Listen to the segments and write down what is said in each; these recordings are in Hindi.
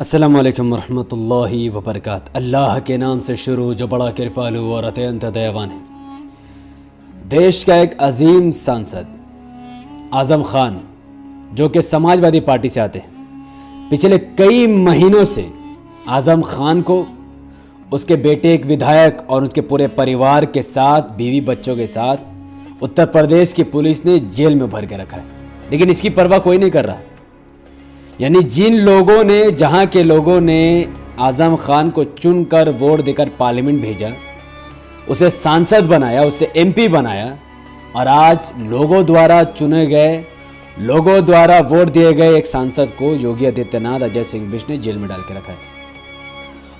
अस्सलामुअलैकुम वरहमतुल्लाहि वबरकात। अल्लाह के नाम से शुरू जो बड़ा कृपालु और अत्यंत दयावान है। देश का एक अजीम सांसद आज़म खान जो कि समाजवादी पार्टी से आते हैं, पिछले कई महीनों से आज़म खान को उसके बेटे एक विधायक और उसके पूरे परिवार के साथ, बीवी बच्चों के साथ उत्तर प्रदेश की पुलिस ने जेल में भर के रखा है, लेकिन इसकी परवाह कोई नहीं कर रहा। यानी जिन लोगों ने, जहां के लोगों ने आज़म खान को चुनकर वोट देकर पार्लियामेंट भेजा, उसे सांसद बनाया, उसे एमपी बनाया, और आज लोगों द्वारा चुने गए, लोगों द्वारा वोट दिए गए एक सांसद को योगी आदित्यनाथ, अजय सिंह बिष्ट ने जेल में डाल के रखा है।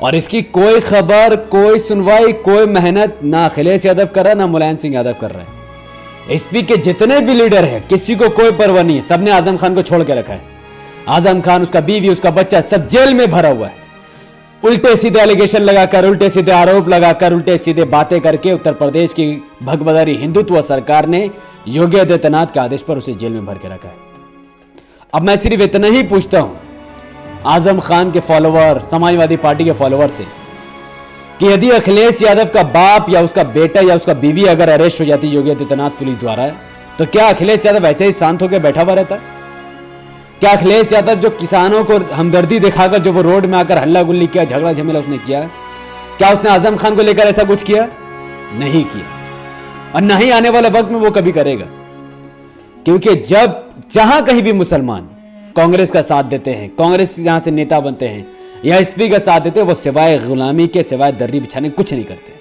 और इसकी कोई खबर, कोई सुनवाई, कोई मेहनत ना अखिलेश यादव कर रहा, ना मुलायम सिंह यादव कर रहे हैं। एसपी के जितने भी लीडर हैं, किसी को कोई परवाह नहीं है, सबने आज़म खान को छोड़ के रखा है। आज़म खान, उसका बीवी, उसका बच्चा सब जेल में भरा हुआ है। उल्टे सीधे एलिगेशन लगाकर, उल्टे सीधे आरोप लगाकर, उल्टे सीधे बातें करके उत्तर प्रदेश की भगवदारी हिंदुत्व सरकार ने योगी आदित्यनाथ के आदेश पर उसे जेल में भर के रखा है। अब मैं सिर्फ इतना ही पूछता हूं आज़म खान के फॉलोअर, समाजवादी पार्टी के फॉलोअर से कि यदि अखिलेश यादव का बाप या उसका बेटा या उसका बीवी अगर अरेस्ट हो जाती योगी आदित्यनाथ पुलिस द्वारा, तो क्या अखिलेश यादव ऐसे ही शांत होकर बैठा हुआ रहता? क्या अखिलेश यादव जो किसानों को हमदर्दी दिखाकर जो वो रोड में आकर हल्ला गुल्ली किया, झगड़ा झमेला उसने किया, क्या उसने आज़म खान को लेकर ऐसा कुछ किया? नहीं किया, और नहीं आने वाले वक्त में वो कभी करेगा। क्योंकि जब जहां कहीं भी मुसलमान कांग्रेस का साथ देते हैं, कांग्रेस जहां से नेता बनते हैं या एसपी का साथ देते हैं, वो सिवाय गुलामी के, सिवाय दर्री बिछाने कुछ नहीं करते।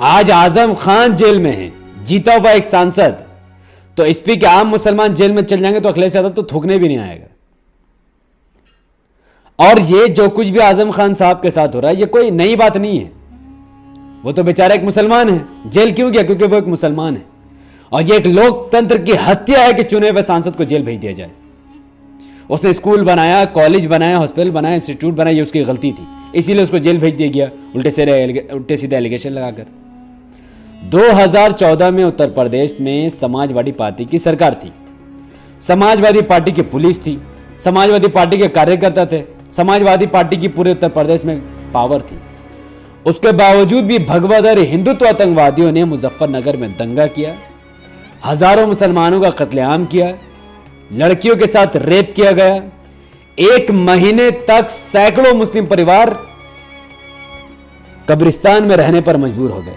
आज आज़म खान जेल में है, जीता हुआ एक सांसद, तो एसपी के आम मुसलमान जेल में चल जाएंगे तो अखिलेश यादव तो थूकने भी नहीं आएगा। और ये जो कुछ भी आज़म खान साहब के साथ हो रहा है, ये कोई नई बात नहीं है। वो तो बेचारा एक मुसलमान है, जेल क्यों गया? क्योंकि वो एक मुसलमान है। और ये एक लोकतंत्र की हत्या है कि चुने हुए सांसद को जेल भेज दिया जाए। उसने स्कूल बनाया, कॉलेज बनाया, हॉस्पिटल बनाया, इंस्टीट्यूट बनाया, ये उसकी गलती थी, इसीलिए उसको जेल भेज दिया गया उल्टे सीधे एलिगेशन लगाकर। 2014 में उत्तर प्रदेश में समाजवादी पार्टी की सरकार थी, समाजवादी पार्टी की पुलिस थी, समाजवादी पार्टी के कार्यकर्ता थे, समाजवादी पार्टी की पूरे उत्तर प्रदेश में पावर थी। उसके बावजूद भी भगवदर हिंदुत्व आतंकवादियों ने मुजफ्फरनगर में दंगा किया, हजारों मुसलमानों का कत्लेआम किया, लड़कियों के साथ रेप किया गया। एक महीने तक सैकड़ों मुस्लिम परिवार कब्रिस्तान में रहने पर मजबूर हो गए।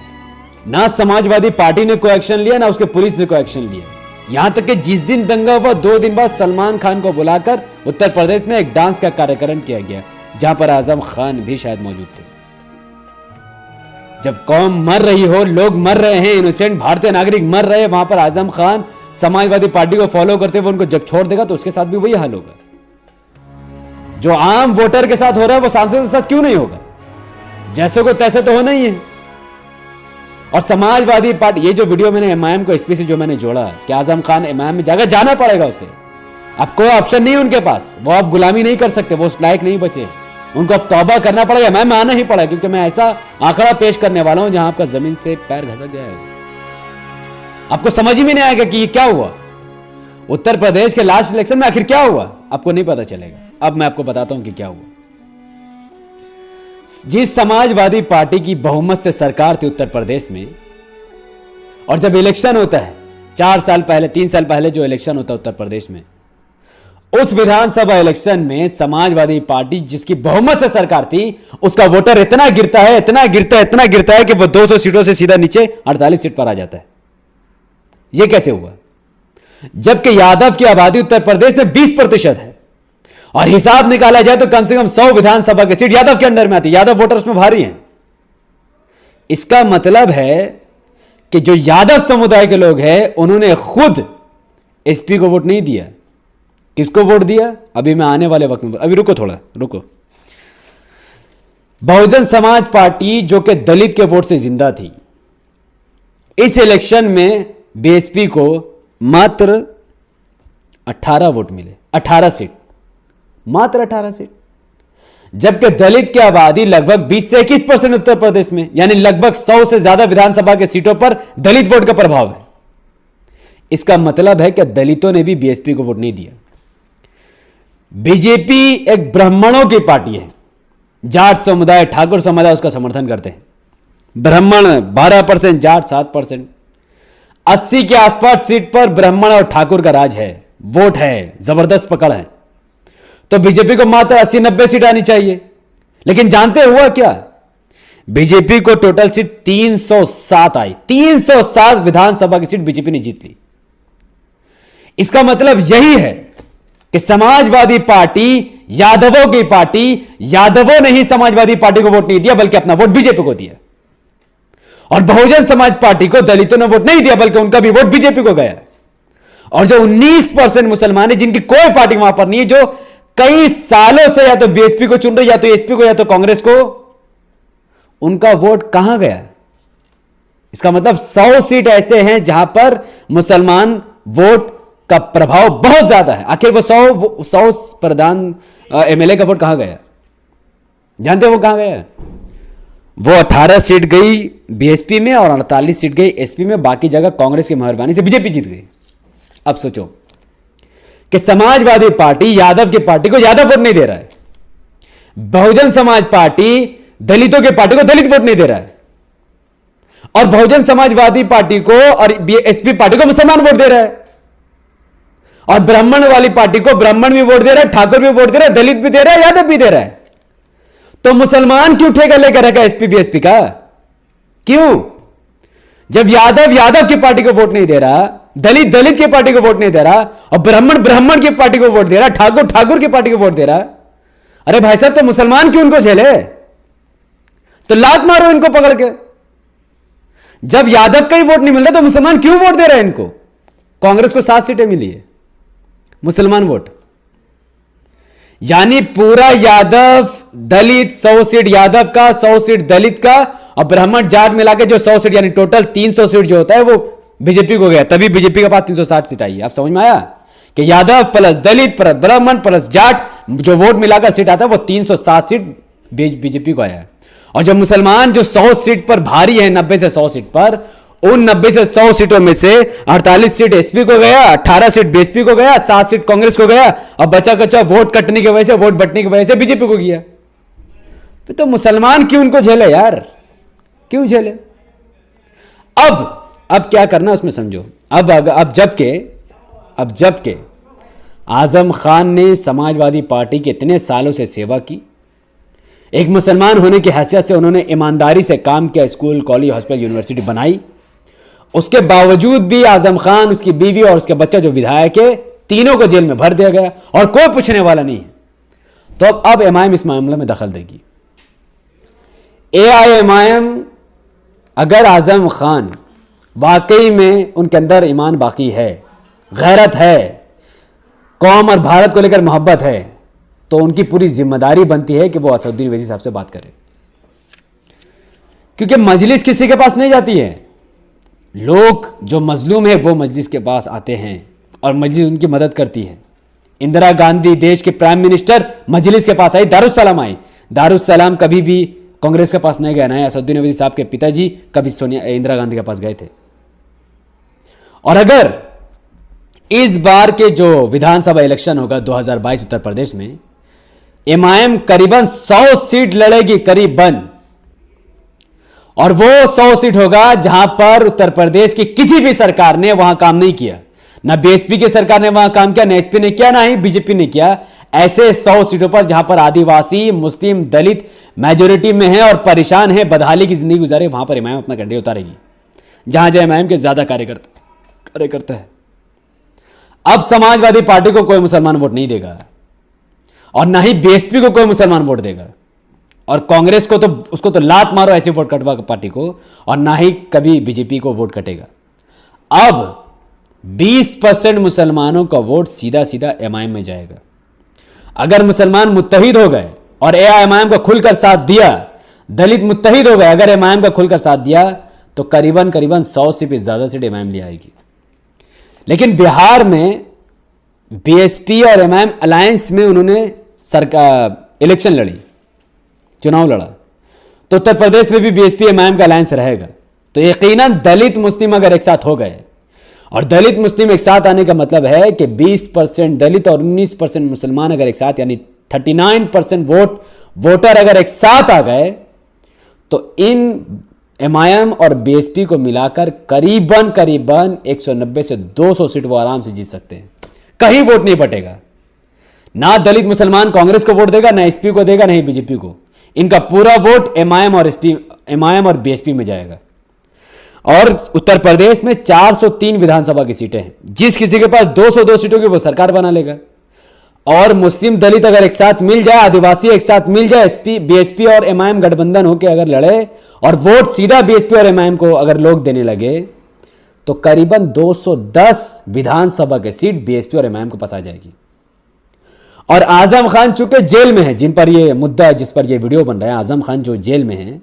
ना समाजवादी पार्टी ने कोई एक्शन लिया, ना उसके पुलिस ने कोई एक्शन लिया। यहां तक कि जिस दिन दंगा हुआ, 2 दिन बाद सलमान खान को बुलाकर उत्तर प्रदेश में एक डांस का कार्यक्रम किया गया, जहां पर आज़म खान भी शायद मौजूद थे। जब कौम मर रही हो, लोग मर रहे हैं, इनोसेंट भारतीय नागरिक मर रहे हैं, वहां पर आज़म खान समाजवादी पार्टी को फॉलो करते हुए उनको जब छोड़ देगा तो उसके साथ भी वही हाल होगा। जो आम वोटर के साथ हो रहा है वो सांसद के साथ क्यों नहीं होगा? जैसे को तैसे तो होना ही है। और समाजवादी पार्टी, ये जो वीडियो मैंने एमआईएम को एसपी से जो मैंने जोड़ा कि आज़म खान एमआईएम में जाकर जाना पड़ेगा उसे, अब कोई ऑप्शन नहीं उनके पास, वो अब गुलामी नहीं कर सकते, वो उस लायक नहीं बचे, उनको अब तौबा करना पड़ेगा, एमआईएम में आना ही पड़ेगा। क्योंकि मैं ऐसा आंकड़ा पेश करने वाला हूं जहां आपका जमीन से पैर घसक गया है, आपको समझ ही नहीं आएगा कि ये क्या हुआ। उत्तर प्रदेश के लास्ट इलेक्शन में आखिर क्या हुआ आपको नहीं पता चलेगा। अब मैं आपको बताता हूं कि क्या हुआ। जिस समाजवादी पार्टी की बहुमत से सरकार थी उत्तर प्रदेश में, और जब इलेक्शन होता है 4 साल पहले, 3 साल पहले जो इलेक्शन होता है उत्तर प्रदेश में, उस विधानसभा इलेक्शन में समाजवादी पार्टी जिसकी बहुमत से सरकार थी, उसका वोटर इतना गिरता है, इतना गिरता है, इतना गिरता है कि वो 200 सीटों से सीधा नीचे 48 सीट पर आ जाता है। यह कैसे हुआ? जबकि यादव की आबादी उत्तर प्रदेश में 20% है, और हिसाब निकाला जाए तो कम से कम 100 विधानसभा की सीट यादव के अंडर में आती है। यादव वोटर उसमें भारी हैं। इसका मतलब है कि जो यादव समुदाय के लोग हैं, उन्होंने खुद एसपी को वोट नहीं दिया। किसको वोट दिया? अभी मैं आने वाले वक्त में, अभी रुको, थोड़ा रुको। बहुजन समाज पार्टी जो कि दलित के वोट से जिंदा थी, इस इलेक्शन में बीएसपी को मात्र 18 वोट मिले, 18 सीट, मात्र 18 सीट। जबकि दलित की आबादी लगभग 20 से 21% उत्तर प्रदेश में, यानी लगभग 100 से ज्यादा विधानसभा के सीटों पर दलित वोट का प्रभाव है। इसका मतलब है कि दलितों ने भी बीएसपी को वोट नहीं दिया। बीजेपी एक ब्राह्मणों की पार्टी है। जाट समुदाय, ठाकुर समुदाय उसका समर्थन करते हैं। ब्राह्मण 12%, जाट 7%, 80 के आसपास सीट पर ब्राह्मण और ठाकुर का राज है, वोट है, जबरदस्त पकड़ है। तो बीजेपी को मात्र 80-90 सीट आनी चाहिए। लेकिन जानते हुआ क्या, बीजेपी को टोटल सीट 307 आई। 307 विधानसभा की सीट बीजेपी ने जीत ली। इसका मतलब यही है कि समाजवादी पार्टी यादवों की पार्टी, यादवों ने ही समाजवादी पार्टी को वोट नहीं दिया बल्कि अपना वोट बीजेपी को दिया। और बहुजन समाज पार्टी को दलितों ने वोट नहीं दिया बल्कि उनका भी वोट बीजेपी को गया। और जो 19% मुसलमान है जिनकी कोई पार्टी वहां पर नहीं है, जो कई सालों से या तो बीएसपी को चुन रहे, या तो एसपी को, या तो कांग्रेस को, उनका वोट कहां गया? इसका मतलब 100 सीट ऐसे हैं जहां पर मुसलमान वोट का प्रभाव बहुत ज्यादा है। आखिर वो 100 प्रधान एमएलए का वोट कहां गया? जानते हो वो कहां गया? वो 18 सीट गई बीएसपी में और 48 सीट गई एसपी में। बाकी जगह कांग्रेस की मेहरबानी से बीजेपी जीत गई। अब सोचो कि समाजवादी पार्टी यादव की पार्टी को यादव वोट नहीं दे रहा है, बहुजन समाज पार्टी दलितों की पार्टी को दलित वोट नहीं दे रहा है, और बहुजन समाजवादी पार्टी को और एसपी पार्टी को मुसलमान वोट दे रहा है, और ब्राह्मण वाली पार्टी को ब्राह्मण भी वोट दे रहा है, ठाकुर भी वोट दे रहा है, दलित भी दे रहा है, यादव भी दे रहा है। तो मुसलमान क्यों ठेका लेकर रखा एसपी बीएसपी का? क्यों? जब यादव यादव की पार्टी को वोट नहीं दे रहा, दलित दलित की पार्टी को वोट नहीं दे रहा, और ब्राह्मण ब्राह्मण की पार्टी को वोट दे रहा, ठाकुर ठाकुर की पार्टी को वोट दे रहा, अरे भाई साहब तो मुसलमान क्यों उनको झेले? तो लात मारो इनको पकड़ के। जब यादव का ही वोट नहीं मिल रहा तो मुसलमान क्यों वोट दे रहे हैं इनको? कांग्रेस को 7 सीटें मिली है, मुसलमान वोट, यानी पूरा यादव दलित 100 सीट यादव का, 100 सीट दलित का, और ब्राह्मण जाट मिलाकर जो 100 सीट यानी टोटल 300 सीट जो होता है वो बीजेपी को गया। तभी बीजेपी के पास 360 सीट आई। आप समझ में आया कि यादव प्लस दलित प्लस ब्राह्मण प्लस जाट जो वोट मिलाकर सीट आता है वो 307 सीट बीजेपी को आया है। और जो मुसलमान जो 100 सीट पर भारी है, 90 से 100 सीट पर, उन 90 से 100 सीटों में से 48 सीट एसपी को गया, 18 सीट बीएसपी को गया, 7 सीट कांग्रेस को गया, और बचा कच्चा वोट कटने की वजह से, वोट बंटने की वजह से बीजेपी को गया। तो मुसलमान क्यों उनको झेले यार? क्यों झेले? अब क्या करना उसमें समझो। अब जबकि आजम खान ने समाजवादी पार्टी के इतने सालों से सेवा की, एक मुसलमान होने की हैसियत से उन्होंने ईमानदारी से काम किया, स्कूल कॉलेज हॉस्पिटल यूनिवर्सिटी बनाई, उसके बावजूद भी आजम खान, उसकी बीवी और उसके बच्चा जो विधायक है, तीनों को जेल में भर दिया गया और कोई पूछने वाला नहीं है। तो अब एमआईएम इस मामले में दखल देगी। एआईएमआईएम, अगर आजम खान वाकई में उनके अंदर ईमान बाकी है, गैरत है, कौम और भारत को लेकर मोहब्बत है, तो उनकी पूरी जिम्मेदारी बनती है कि वो असदुद्दीन ओवैसी साहब से बात करें। क्योंकि मजलिस किसी के पास नहीं जाती है, लोग जो मजलूम है वो मजलिस के पास आते हैं और मजलिस उनकी मदद करती है। इंदिरा गांधी देश के प्राइम मिनिस्टर मजलिस के पास आई, दारुस्सलाम आई। दारुस्सलाम कभी भी कांग्रेस के पास नहीं गया, ना असदुद्दीन ओवैसी साहब के पिताजी कभी इंदिरा गांधी के पास गए थे। और अगर इस बार के जो विधानसभा इलेक्शन होगा 2022 उत्तर प्रदेश में, एमआईएम करीबन 100 सीट लड़ेगी, करीबन, और वो 100 सीट होगा जहां पर उत्तर प्रदेश की किसी भी सरकार ने वहां काम नहीं किया। ना बीएसपी की सरकार ने वहां काम किया, ना एसपी ने किया, ना ही बीजेपी ने किया। ऐसे 100 सीटों पर जहां पर आदिवासी, मुस्लिम, दलित मेजोरिटी में है और परेशान है, बदहाली की जिंदगी गुजारे, वहां पर एमआईएम अपना कंडे उतारेगी, जहां जहां एमआईएम के ज्यादा कार्यकर्ता है। अब समाजवादी पार्टी को कोई मुसलमान वोट नहीं देगा, और ना ही बीएसपी को कोई मुसलमान वोट देगा, और कांग्रेस को तो उसको तो लात मारो ऐसी वोट कटवा पार्टी को, और ना ही कभी बीजेपी को वोट कटेगा। अब 20% मुसलमानों का वोट सीधा सीधा एमआईएम में जाएगा। अगर मुसलमान मुत्तहिद हो गए और एआईएमआईएम का खुलकर साथ दिया, दलित मुत्तहिद हो गए, अगर एमआईएम का खुलकर साथ दिया, तो करीबन 100 से भी ज्यादा सीट एमआईएम ले आएगी। लेकिन बिहार में बीएसपी और एमआईएम अलायंस में उन्होंने सरकार इलेक्शन लड़ी, चुनाव लड़ा, तो उत्तर प्रदेश में भी बीएसपी एमआईएम का अलायंस रहेगा। तो यकीनन दलित मुस्लिम अगर एक साथ हो गए और दलित मुस्लिम एक साथ आने का मतलब है कि 20% दलित और 19% मुसलमान अगर एक साथ, यानी 39% वोटर अगर एक साथ आ गए तो इन एमआईएम और बीएसपी को मिलाकर करीबन 190 से 200 सीट वो आराम से जीत सकते हैं। कहीं वोट नहीं बटेगा, ना दलित मुसलमान कांग्रेस को वोट देगा, ना एसपी को देगा, नहीं बीजेपी को। इनका पूरा वोट एमआईएम और बीएसपी में जाएगा। और उत्तर प्रदेश में 403 विधानसभा की सीटें हैं। जिस किसी के पास 202 सीटों की वो सरकार बना लेगा। और मुस्लिम दलित अगर एक साथ मिल जाए, आदिवासी एक साथ मिल जाए, बीएसपी और एमआईएम गठबंधन होकर अगर लड़े और वोट सीधा बीएसपी और एमआईएम को अगर लोग देने लगे तो करीबन 210 विधानसभा की सीट बीएसपी और एमआईएम के पास आ जाएगी। और आजम खान चूंकि जेल में है, जिन पर ये मुद्दा है, जिस पर ये वीडियो बन रहा है, आजम खान जो जेल में है,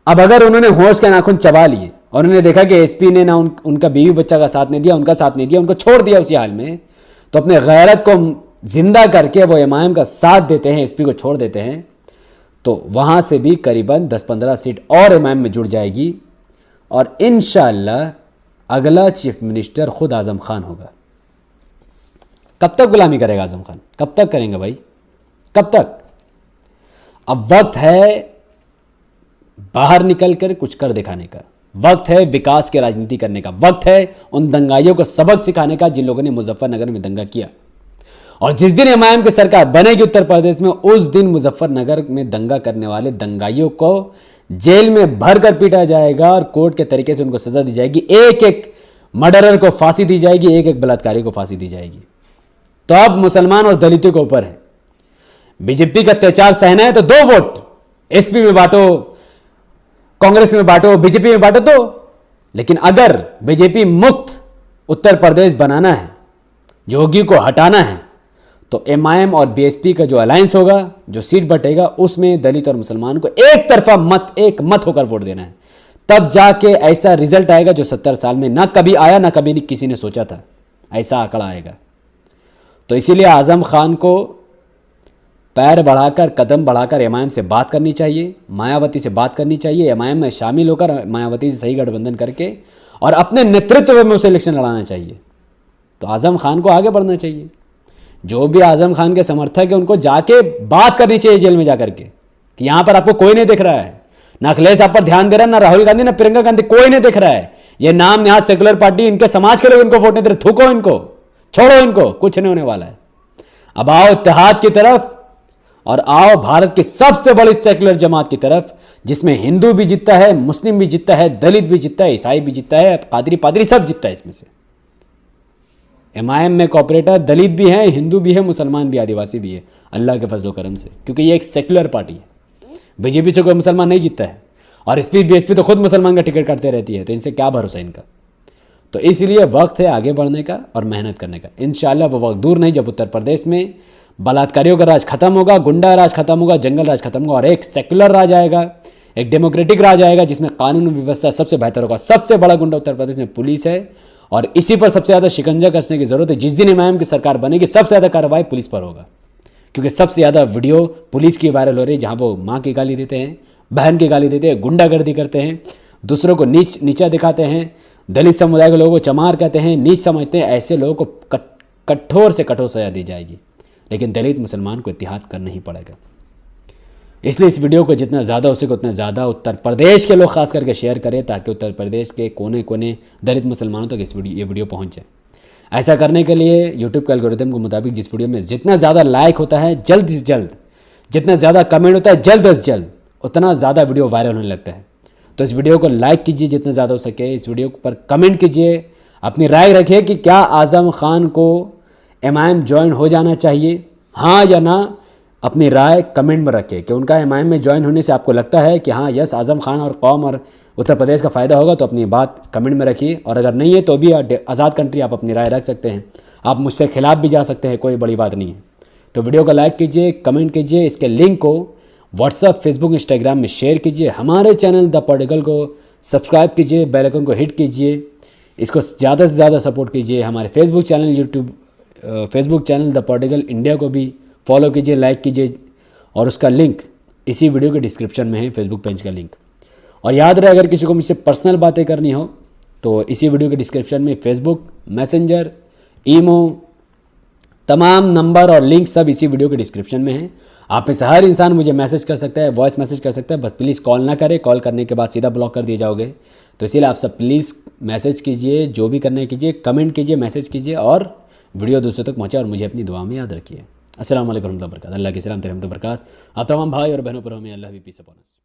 अब अगर उन्होंने होश के नाखून चबा लिए और उन्होंने देखा कि एसपी ने ना उनका बीवी बच्चा का साथ नहीं दिया, उनका साथ नहीं दिया, उनको छोड़ दिया उसी हाल में, तो अपने गैरत को जिंदा करके वो एमआईएम का साथ देते हैं, एसपी को छोड़ देते हैं, तो वहां से भी करीबन 10-15 सीट और एमआईएम में जुड़ जाएगी। और इंशाअल्लाह अगला चीफ मिनिस्टर खुद आजम खान होगा। कब तक गुलामी करेगा आजम खान? कब तक करेंगे भाई, कब तक? अब वक्त है बाहर निकलकर कुछ कर दिखाने का, वक्त है विकास की राजनीति करने का, वक्त है उन दंगाइयों को सबक सिखाने का जिन लोगों ने मुजफ्फरनगर में दंगा किया। और जिस दिन एमआईएम की सरकार बनेगी उत्तर प्रदेश में, उस दिन मुजफ्फरनगर में दंगा करने वाले दंगाइयों को जेल में भरकर पीटा जाएगा और कोर्ट के तरीके से उनको सजा दी जाएगी। एक एक मर्डरर को फांसी दी जाएगी, एक एक बलात्कारी को फांसी दी जाएगी। तो अब मुसलमान और दलितों के ऊपर है। बीजेपी का अत्याचार सहना है तो 2 वोट एसपी में बांटो, कांग्रेस में बांटो, बीजेपी में बांटो तो। लेकिन अगर बीजेपी मुक्त उत्तर प्रदेश बनाना है, योगी को हटाना है, तो एमआईएम और बीएसपी का जो अलायंस होगा, जो सीट बटेगा, उसमें दलित और मुसलमान को एक तरफा एक मत होकर वोट देना है। तब जाके ऐसा रिजल्ट आएगा जो 70 साल में ना कभी आया, ना कभी किसी ने सोचा था ऐसा आंकड़ा आएगा। तो इसीलिए आजम खान को पैर बढ़ाकर, कदम बढ़ाकर एमआईएम से बात करनी चाहिए, मायावती से बात करनी चाहिए, एमआईएम में शामिल होकर मायावती से सही गठबंधन करके और अपने नेतृत्व में उसे इलेक्शन लड़ाना चाहिए। तो आजम खान को आगे बढ़ना चाहिए। जो भी आजम खान के समर्थक है उनको जाके बात करनी चाहिए जेल में जाकर के कि यहां पर आपको कोई नहीं दिख रहा है, ना अखिलेश आप पर ध्यान दे रहा है, ना राहुल गांधी, ना प्रियंका गांधी, कोई नहीं दिख रहा है। ये नाम यहाँ सेकुलर पार्टी, इनके समाज के लोग इनको वोट नहीं दे रहे, थूको इनको, छोड़ो इनको, कुछ नहीं होने वाला है। अब आओ इत्तेहाद की तरफ और आओ भारत की सबसे बड़ी सेकुलर जमात की तरफ, जिसमें हिंदू भी जीतता है, मुस्लिम भी जीतता है, दलित भी जीतता है, ईसाई भी जीतता है, कादरी पादरी सब जीतता है इसमें से। एमआईएम में कॉपरेटर दलित भी हैं, हिंदू भी है, मुसलमान भी, आदिवासी भी है, अल्लाह के फजलो करम से, क्योंकि ये एक सेकुलर पार्टी है। बीजेपी से कोई मुसलमान नहीं जीतता है और एसपी बीएसपी तो खुद मुसलमान का टिकट काटते रहती है, तो इनसे क्या भरोसा इनका। तो इसलिए वक्त है आगे बढ़ने का और मेहनत करने का। इंशाल्लाह वो वक्त दूर नहीं जब उत्तर प्रदेश में बलात्कारियों का राज खत्म होगा, गुंडा राज खत्म होगा, जंगल राज खत्म होगा और एक सेकुलर राज आएगा, एक डेमोक्रेटिक राज आएगा जिसमें कानून व्यवस्था सबसे बेहतर होगा। सबसे बड़ा गुंडा उत्तर प्रदेश में पुलिस है और इसी पर सबसे ज़्यादा शिकंजा कसने की जरूरत है। जिस दिन एमआईएम की सरकार बनेगी सबसे ज़्यादा कार्रवाई पुलिस पर होगा, क्योंकि सबसे ज़्यादा वीडियो पुलिस की वायरल हो रही है, जहाँ वो माँ की गाली देते हैं, बहन की गाली देते हैं, गुंडागर्दी करते हैं, दूसरों को नीचा दिखाते हैं, दलित समुदाय के लोगों को चमार कहते हैं, नीच समझते हैं। ऐसे लोगों को कठोर से कठोर सजा दी जाएगी, लेकिन दलित मुसलमान को इत्तेहाद करना ही पड़ेगा। इसलिए इस वीडियो को जितना ज़्यादा हो सके उतना ज़्यादा उत्तर प्रदेश के लोग खास करके शेयर करें, ताकि उत्तर प्रदेश के कोने कोने दलित मुसलमानों तक ये वीडियो पहुँच जाए। ऐसा करने के लिए यूट्यूब के एल्गोरिथम के मुताबिक जिस वीडियो में जितना ज़्यादा लाइक होता है जल्द से जल्द, जितना ज़्यादा कमेंट होता है जल्द से जल्द, उतना ज़्यादा वीडियो वायरल होने लगता है। तो इस वीडियो को लाइक कीजिए जितना ज़्यादा हो सके, इस वीडियो पर कमेंट कीजिए, अपनी राय रखिए कि क्या आज़म खान को एमआईएम ज्वाइन हो जाना चाहिए, हाँ या ना। अपनी राय कमेंट में रखें कि उनका एमआईएम में ज्वाइन होने से आपको लगता है कि हाँ यस आज़म खान और कौम और उत्तर प्रदेश का फ़ायदा होगा, तो अपनी बात कमेंट में रखिए। और अगर नहीं है तो भी आज़ाद कंट्री, आप अपनी राय रख सकते हैं, आप मुझसे खिलाफ भी जा सकते हैं, कोई बड़ी बात नहीं है। तो वीडियो को लाइक कीजिए, कमेंट कीजिए, इसके लिंक को व्हाट्सअप, फेसबुक, इंस्टाग्राम में शेयर कीजिए। हमारे चैनल द पॉलिटिकल को सब्सक्राइब कीजिए, बेल आइकन को हिट कीजिए, इसको ज़्यादा से ज़्यादा सपोर्ट कीजिए। हमारे Facebook channel the political India को भी फॉलो कीजिए, लाइक कीजिए, और उसका लिंक इसी वीडियो के डिस्क्रिप्शन में है, फेसबुक पेज का लिंक। और याद रहे, अगर किसी को मुझसे पर्सनल बातें करनी हो तो इसी वीडियो के डिस्क्रिप्शन में फेसबुक, मैसेंजर, ईमो, तमाम नंबर और लिंक सब इसी वीडियो के डिस्क्रिप्शन में है। आप में से हर इंसान मुझे मैसेज कर सकता है, वॉइस मैसेज कर सकता है, बस प्लीज़ कॉल ना करें, कॉल करने के बाद सीधा ब्लॉक कर दिए जाओगे। तो इसीलिए आप सब प्लीज़ मैसेज कीजिए, जो भी करना है कीजिए, कमेंट कीजिए, मैसेज कीजिए और वीडियो दूसरों तक पहुँचाए और मुझे अपनी दुआ में याद रखिए। अस्सलाम वालेकुम रहमतुल्लाहि व बरकातहू। अल्लाह की सलामत रहमत व बरकात आप तमाम भाई और बहनों पर हमें अल्लाह भी पीस अपॉन अस।